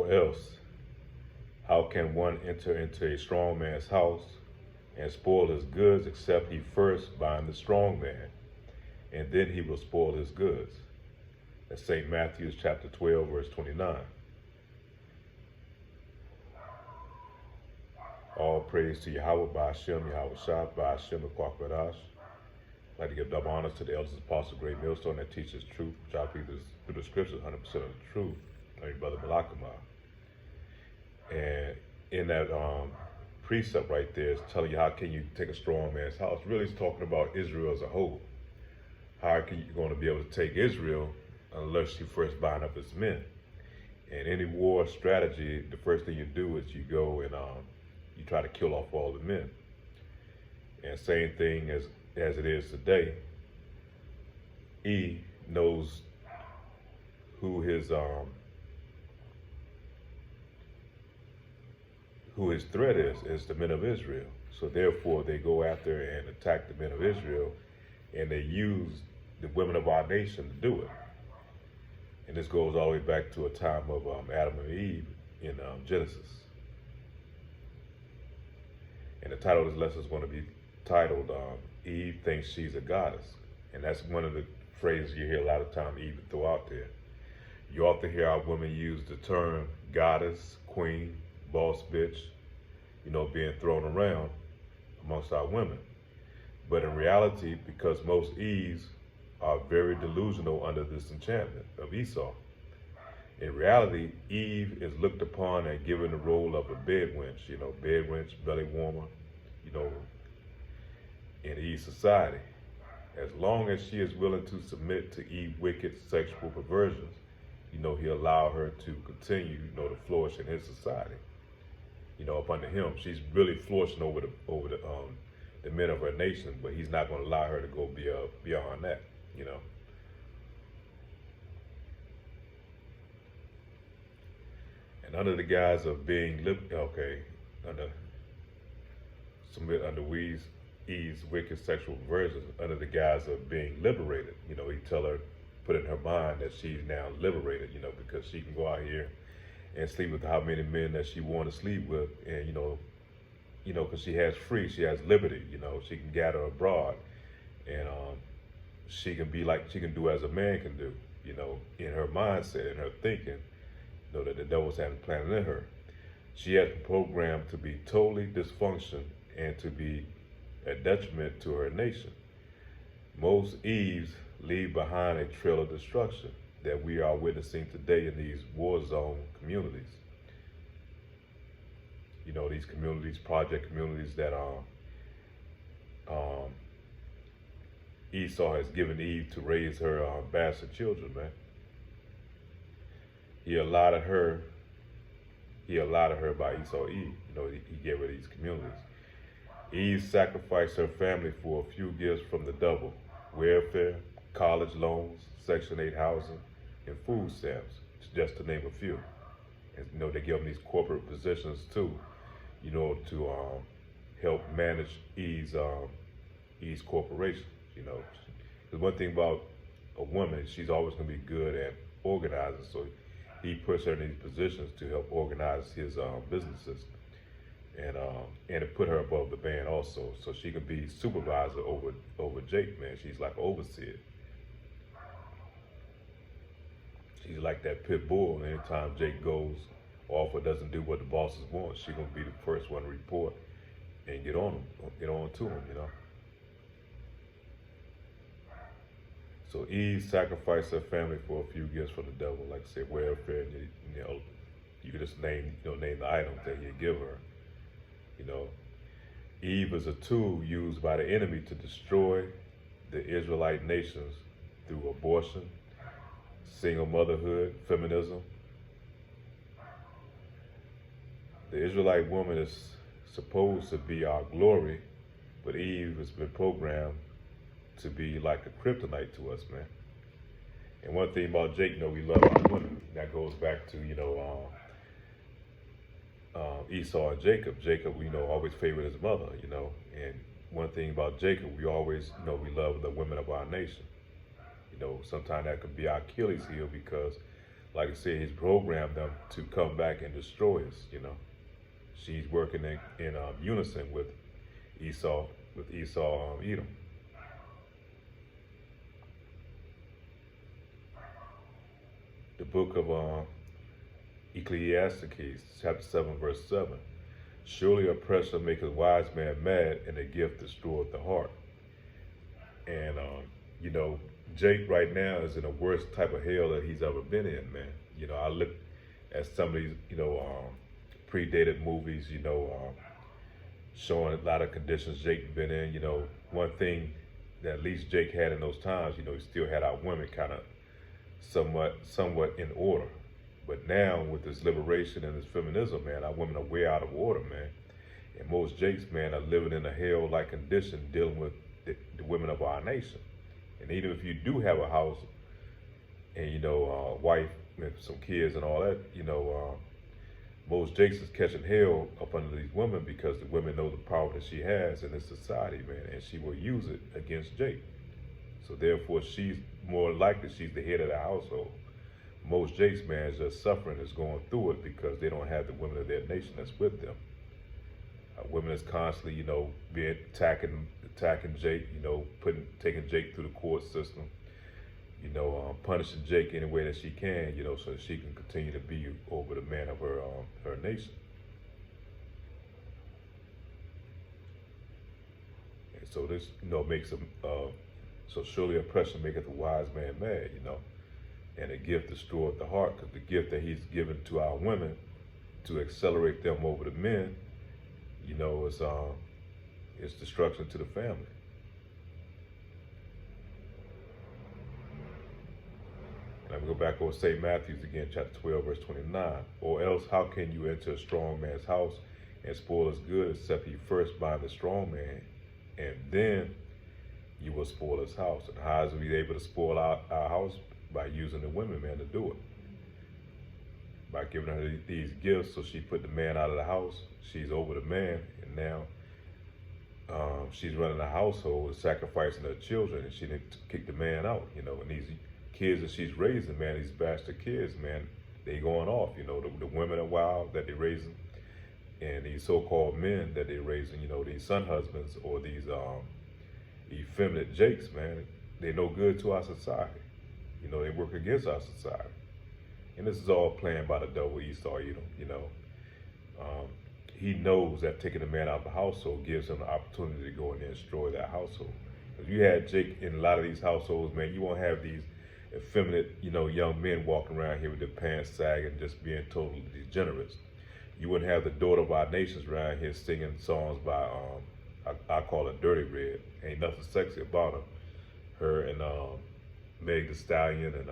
Or else, how can one enter into a strong man's house and spoil his goods except he first bind the strong man, and then he will spoil his goods? That's St. Matthew chapter 12, verse 29. All praise to Yahweh, Ba'ashem, Yahweh Shah, Ba'ashem, Kwakbadash. I'd like to give double honors to the elders, apostles, great millstone that teaches truth, which I believe is through the scriptures, 100% of the truth. My brother Malakama. And in that precept right there is telling you how can you take a strong man's house. Really, it's talking about Israel as a whole. How are you going to be able to take Israel unless you first bind up its men? In any war strategy, the first thing you do is you go and you try to kill off all the men. And same thing as it is today, E knows who his threat is the men of Israel. So therefore they go after and attack the men of Israel, and they use the women of our nation to do it. And this goes all the way back to a time of Adam and Eve in Genesis. And the title of this lesson is going to be titled Eve Thinks She's a Goddess. And that's one of the phrases you hear a lot of times Eve throw out there. You often hear our women use the term goddess, queen, boss bitch, being thrown around amongst our women. But in reality, because most Eves are very delusional under this enchantment of Esau, in reality, Eve is looked upon and given the role of a bed wench, bed wench, belly warmer, in Eve's society. As long as she is willing to submit to Eve's wicked sexual perversions, he'll allow her to continue, to flourish in his society. Up under him, she's really flourishing over the men of her nation, but he's not going to allow her to go beyond that, And under the guise of being under Eve's wicked sexual perversions, under the guise of being liberated, he tell her, put in her mind that she's now liberated, because she can go out here and sleep with how many men that she want to sleep with, and because she has liberty, she can gather abroad, and she can do as a man can do, in her mindset, in her thinking, that the devil's having planted in her. She has been programmed to be totally dysfunction and to be a detriment to her nation. Most Eves leave behind a trail of destruction that we are witnessing today in these war zone communities. These communities, project communities that Esau has given Eve to raise her bastard children, man. He allotted her by Esau Eve. He gave her these communities. Eve sacrificed her family for a few gifts from the devil: welfare, college loans, Section 8 housing, and food stamps, just to name a few. And they give them these corporate positions too, to help manage Eve's corporation. The one thing about a woman, she's always going to be good at organizing. So he puts her in these positions to help organize his businesses, and to put her above the band also, so she can be supervisor over Jake, man. She's like overseer. She's like that pit bull. Anytime Jake goes off or doesn't do what the bosses want, she's gonna be the first one to report and get on to him, So Eve sacrificed her family for a few gifts from the devil, like I said, welfare. And, you can just name the items that you give her. Eve is a tool used by the enemy to destroy the Israelite nations through abortion, single motherhood, feminism. The Israelite woman is supposed to be our glory, but Eve has been programmed to be like a kryptonite to us, man. And one thing about Jake, we love our women. That goes back to, Esau and Jacob. Jacob, always favored his mother, And one thing about Jacob, we always, we love the women of our nation. Sometimes that could be our Achilles heel, because like I said, he's programmed them to come back and destroy us. You know, she's working in unison Esau, with Esau, Edom. The book of Ecclesiastes, chapter 7, verse 7. Surely oppression maketh a wise man mad, and a gift destroyeth the heart. And, you know, Jake right now is in the worst type of hell that he's ever been in, man. You know, I look at some of these, predated movies, showing a lot of conditions Jake been in. You know, one thing that at least Jake had in those times, he still had our women kind of somewhat in order. But now with this liberation and this feminism, man, our women are way out of order, man. And most Jakes, man, are living in a hell-like condition dealing with the women of our nation. And even if you do have a house and, wife with some kids and all that, most Jakes is catching hell up under these women because the women know the power that she has in this society, man, and she will use it against Jake. So therefore, she's more likely she's the head of the household. Most Jakes, man, is just suffering, is going through it because they don't have the women of their nation that's with them. Women is constantly, being attacking Jake, taking Jake through the court system, punishing Jake any way that she can, so that she can continue to be over the man of her nation. And so this, makes them, so surely oppression maketh a wise man mad, and a gift destroyeth the heart, because the gift that he's given to our women to accelerate them over the men, is destruction to the family. And I'm going to go back over St. Matthew's again, chapter 12, verse 29. Or else how can you enter a strong man's house and spoil his goods, except you first bind the strong man, and then you will spoil his house. And how is we able to spoil our house? By using the women, man, to do it. By giving her these gifts, so she put the man out of the house. She's over the man, and now she's running a household, sacrificing her children, and she didn't kick the man out, And these kids that she's raising, man, these bastard kids, man, they going off, The women are wild that they're raising, and these so-called men that they're raising, these son husbands or these effeminate Jakes, man, they're no good to our society. They work against our society. And this is all planned by the devil, Esau, he knows that taking the man out of the household gives him the opportunity to go in there and destroy that household. If you had Jake in a lot of these households, man, you won't have these effeminate, young men walking around here with their pants sagging, just being totally degenerates. You wouldn't have the daughter of our nations around here singing songs by, I call her Dirty Red. Ain't nothing sexy about her. Her and Meg Thee Stallion and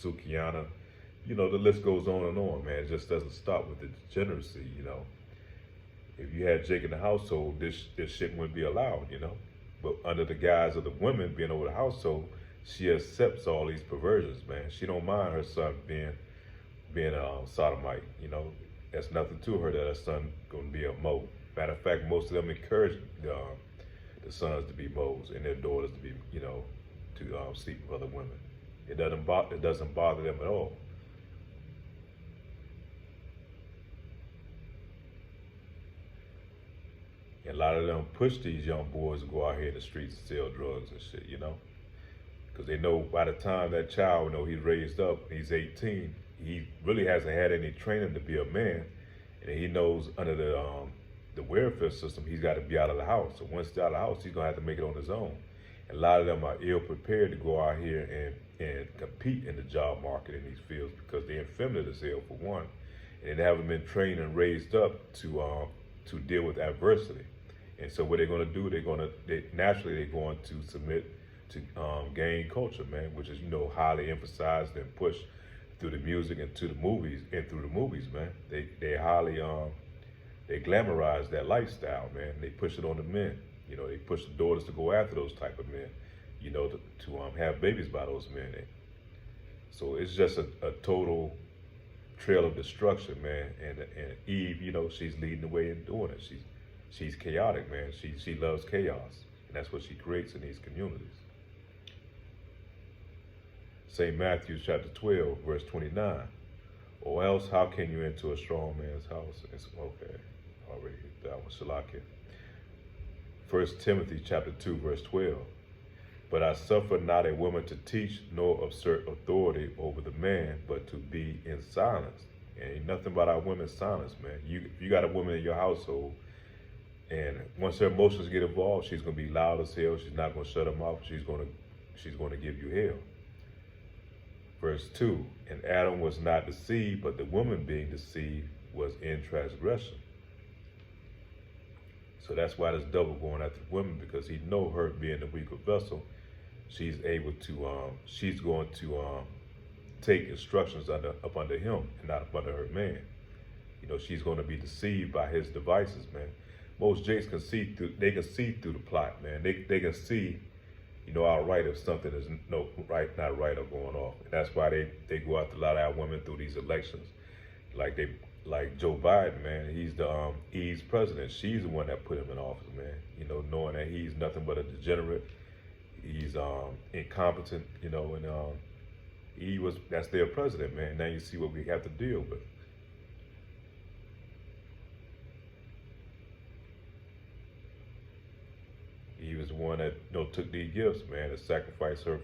Sukiana. The list goes on and on, man. It just doesn't stop with the degeneracy, If you had Jake in the household, this shit wouldn't be allowed, But under the guise of the women being over the household, she accepts all these perversions, man. She don't mind her son being a sodomite, That's nothing to her that her son gonna be a mo. Matter of fact, most of them encourage the sons to be mo's and their daughters to be, to sleep with other women. It doesn't bother them at all. And a lot of them push these young boys to go out here in the streets and sell drugs and shit, because they know by the time that child, he's raised up, he's 18, he really hasn't had any training to be a man, and he knows under the welfare system, he's got to be out of the house. So once he's out of the house, he's gonna have to make it on his own. And a lot of them are ill prepared to go out here and compete in the job market in these fields because they're effeminate as hell, for one, and they haven't been trained and raised up to deal with adversity. And so what they're going to do, they're going to submit to gang culture, man, which is, highly emphasized and pushed through the music and through the movies, man. They highly, they glamorize that lifestyle, man. They push it on the men. They push the daughters to go after those type of men, to have babies by those men. So it's just a total trail of destruction, man. And Eve, she's leading the way in doing it. She's chaotic, man. She loves chaos, and that's what she creates in these communities. St. Matthew chapter 12, verse 29. Or else, how can you enter a strong man's house? Okay, already hit that one. Shalakia. 1 Timothy chapter 2, verse 12. But I suffer not a woman to teach, nor assert authority over the man, but to be in silence. And ain't nothing about our women's silence, man. If you got a woman in your household, and once her emotions get involved, she's gonna be loud as hell. She's not gonna shut them off. She's gonna give you hell. Verse 2, and Adam was not deceived, but the woman being deceived was in transgression. So that's why this devil going after the woman, because he know her being the weaker vessel, she's going to take instructions up under him and not up under her man. You know, she's going to be deceived by his devices, man. Most jakes can see through the plot, man. They can see, you know, outright if something is not right or going off. And that's why they go after a lot of our women through these elections. Like Joe Biden, man, he's the Eve's president. She's the one that put him in office, man. You know, knowing that he's nothing but a degenerate. He's incompetent, you know, and that's their president, man. Now you see what we have to deal with. He was the one that, you know, took these gifts, man, to sacrifice her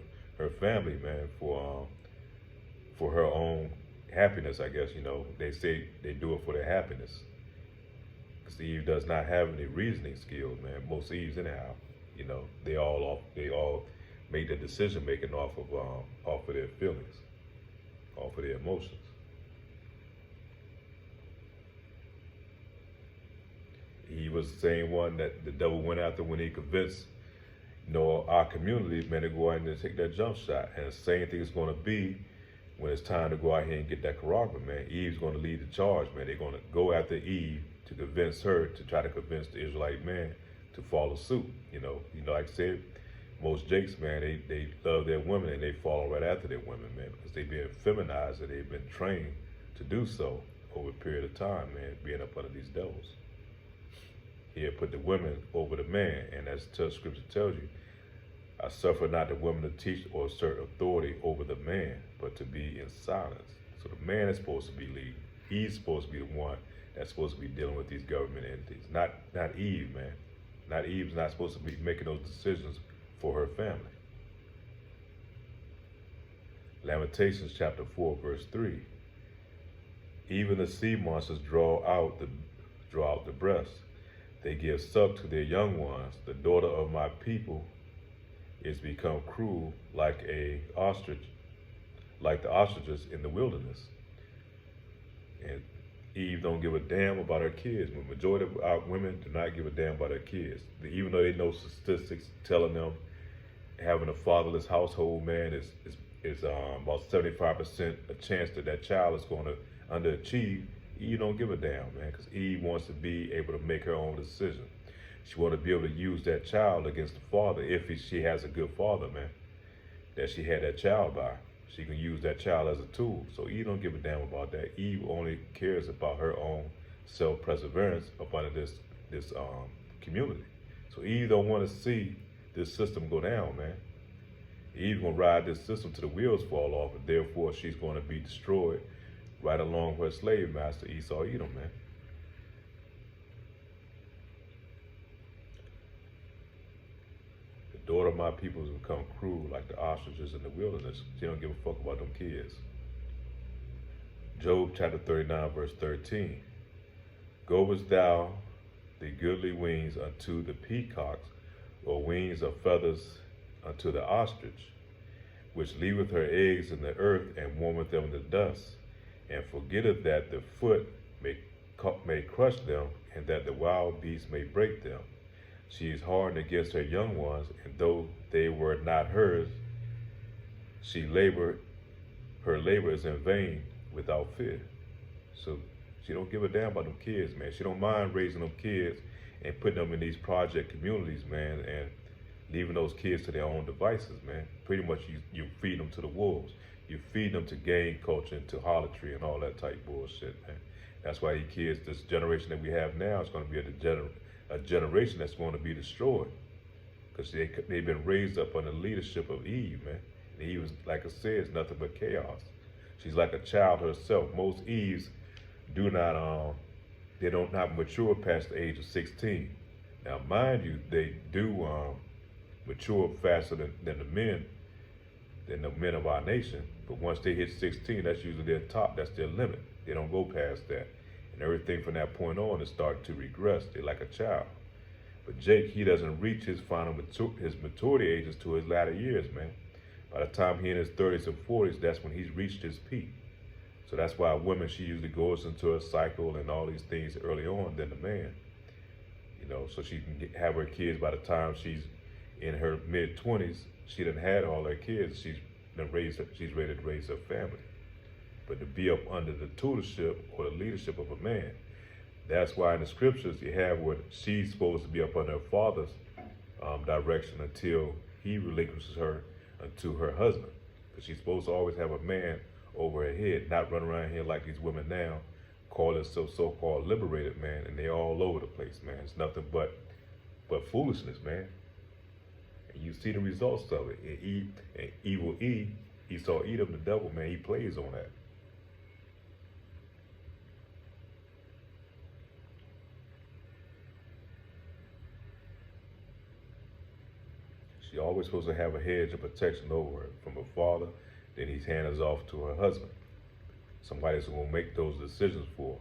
family, man, for her own happiness, I guess. You know, they say they do it for their happiness. Because Eve does not have any reasoning skills, man. Most Eves anyhow, you know, they all make their decision making off of their feelings, off of their emotions. He was the same one that the devil went after when he convinced, you know, our community, man, to go out and take that jump shot. And the same thing is going to be when it's time to go out here and get that Karagma, man. Eve's going to lead the charge, man. They're going to go after Eve to convince her, to try to convince the Israelite man to follow suit. You know, like I said, most jakes, man, they love their women and they follow right after their women, man, because they've been feminized and they've been trained to do so over a period of time, man, being up under these devils. Here, put the women over the man, and as Scripture tells you, I suffer not the woman to teach or assert authority over the man, but to be in silence. So the man is supposed to be leading. He's supposed to be the one that's supposed to be dealing with these government entities, not Eve, man. Not Eve's not supposed to be making those decisions for her family. Lamentations chapter 4, verse 3. Even the sea monsters draw out the breast. They give suck to their young ones. The daughter of my people is become cruel like the ostriches in the wilderness. And Eve don't give a damn about her kids. The majority of our women do not give a damn about their kids. Even though they know statistics telling them having a fatherless household, man, is about 75% a chance that child is going to underachieve. Eve don't give a damn, man, because Eve wants to be able to make her own decision. She wants to be able to use that child against the father if she has a good father, man, that she had that child by. She can use that child as a tool. So Eve don't give a damn about that. Eve only cares about her own self-perseverance up under this community. So Eve don't want to see this system go down, man. Eve's gonna ride this system till the wheels fall off, and therefore she's going to be destroyed right along with her slave master Esau Edom, man. The daughter of my people has become cruel like the ostriches in the wilderness. She don't give a fuck about them kids. Job chapter 39, verse 13. Goest thou the goodly wings unto the peacocks, or wings of feathers unto the ostrich, which leaveth her eggs in the earth and warmeth them in the dust, and forgetteth that the foot may crush them, and that the wild beast may break them. She is hardened against her young ones, and though they were not hers, her labor is in vain without fear. So she don't give a damn about them kids, man. She don't mind raising them kids and putting them in these project communities, man, and leaving those kids to their own devices, man. Pretty much you feed them to the wolves. You feed them to gang culture and to harlotry and all that type bullshit, man. That's why these kids, this generation that we have now, is going to be a generation that's going to be destroyed, because they've been raised up under the leadership of Eve, man. And Eve is, like I said, is nothing but chaos. She's like a child herself. Most Eves do not they don't not mature past the age of 16. Now, mind you, they do mature faster than the men of our nation. But once they hit 16, that's usually their top. That's their limit. They don't go past that, and everything from that point on is starting to regress. They're like a child. But Jake, he doesn't reach his his maturity ages to his latter years, man. By the time he in his 30s and 40s, that's when he's reached his peak. So that's why a woman, she usually goes into a cycle and all these things early on than the man. You know, so she can have her kids by the time she's in her mid-20s. She done had all her kids. She's ready to raise her family. But to be up under the tutorship or the leadership of a man, that's why in the scriptures you have what she's supposed to be up under her father's direction until he relinquishes her to her husband. Because she's supposed to always have a man over her head, not run around here like these women now, call themselves so-called liberated, man, and they're all over the place, man. It's nothing but foolishness, man. And you see the results of it. And evil Eve, Esau Edom, the devil, man, he plays on that. She always supposed to have a hedge of protection over her from her father. Then he's handed off to her husband. Somebody's going to make those decisions for her.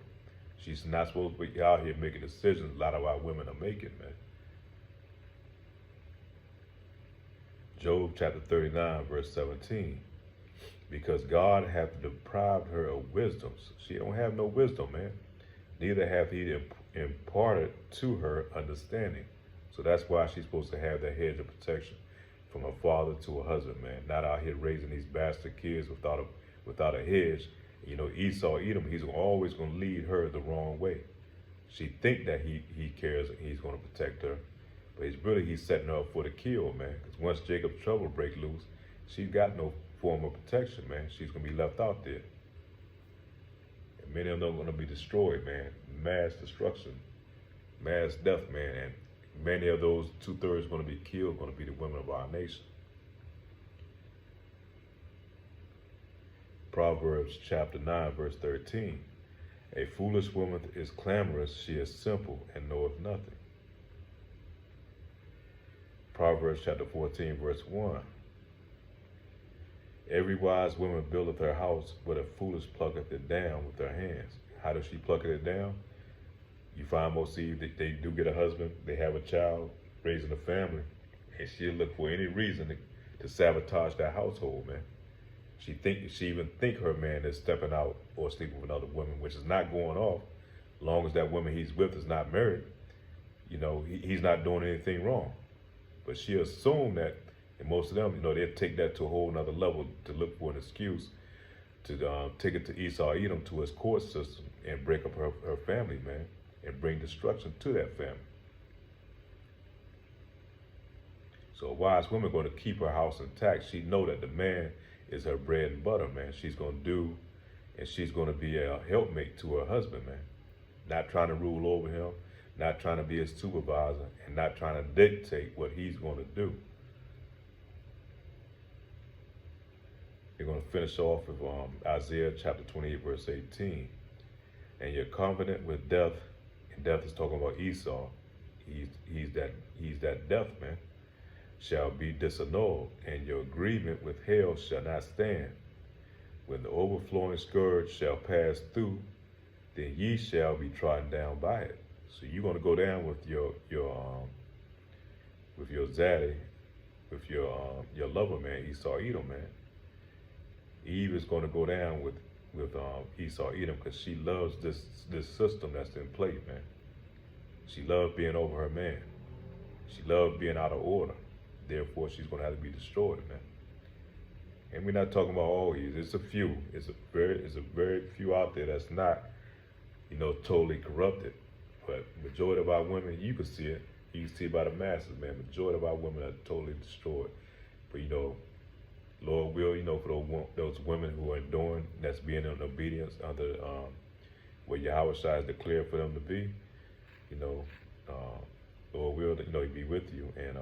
She's not supposed to be out here making decisions. A lot of our women are making, man. Job chapter 39, verse 17. Because God hath deprived her of wisdom. She don't have no wisdom, man. Neither hath he imparted to her understanding. So that's why she's supposed to have that hedge of protection from her father to her husband, man. Not out here raising these bastard kids without a hedge. You know, Esau Edom, he's always going to lead her the wrong way. She think that he cares and he's going to protect her, but he's setting her up for the kill, man. Because once Jacob's trouble break loose, she's got no form of protection, man. She's going to be left out there. And many of them are going to be destroyed, man. Mass destruction, mass death, man. And many of those 2/3 going to be killed, going to be the women of our nation. Proverbs chapter 9, verse 13. A foolish woman is clamorous, she is simple and knoweth nothing. Proverbs chapter 14, verse 1. Every wise woman buildeth her house, but a foolish plucketh it down with her hands. How does she pluck it down? You find most Eve that they do get a husband, they have a child, raising a family, and she'll look for any reason to sabotage that household, man. She even think her man is stepping out or sleeping with another woman, which is not going off, as long as that woman he's with is not married. You know, he's not doing anything wrong. But she assumed that, and most of them, you know, they'll take that to a whole nother level to look for an excuse to take it to Esau Edom, to his court system, and break up her family, man, and bring destruction to that family. So a wise woman going to keep her house intact. She know that the man is her bread and butter, man. She's going to do, and she's going to be a helpmate to her husband, man. Not trying to rule over him, not trying to be his supervisor, and not trying to dictate what he's going to do. We're going to finish off with Isaiah chapter 28, verse 18. And you're confident with death, and death is talking about Esau. He's that death, man. Shall be disannulled, and your agreement with hell shall not stand. When the overflowing scourge shall pass through, then ye shall be trodden down by it. So you're going to go down with your zaddy, with your lover, man, Esau Edom, man. Eve is going to go down with Esau Edom because she loves this system that's in place, man. She loves being over her man. She loves being out of order. Therefore, she's going to have to be destroyed, man. And we're not talking about all Eves. It's a few. It's a very few out there that's not, you know, totally corrupted. But majority of our women, you can see it. You can see it by the masses, man. Majority of our women are totally destroyed. But, you know, Lord will, you know, for those women who are enduring, that's being in obedience under what Yahweh Shai has declared for them to be, you know, Lord will, you know, He be with you and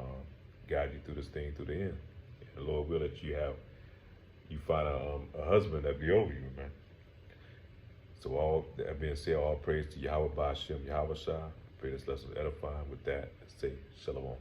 guide you through this thing to the end. And the Lord will that you have you find a husband that be over you, man. So all that being said, all praise to Yahweh Ba'ashem, Yahweh Shah. Pray this lesson is edifying. With that, say Shalom.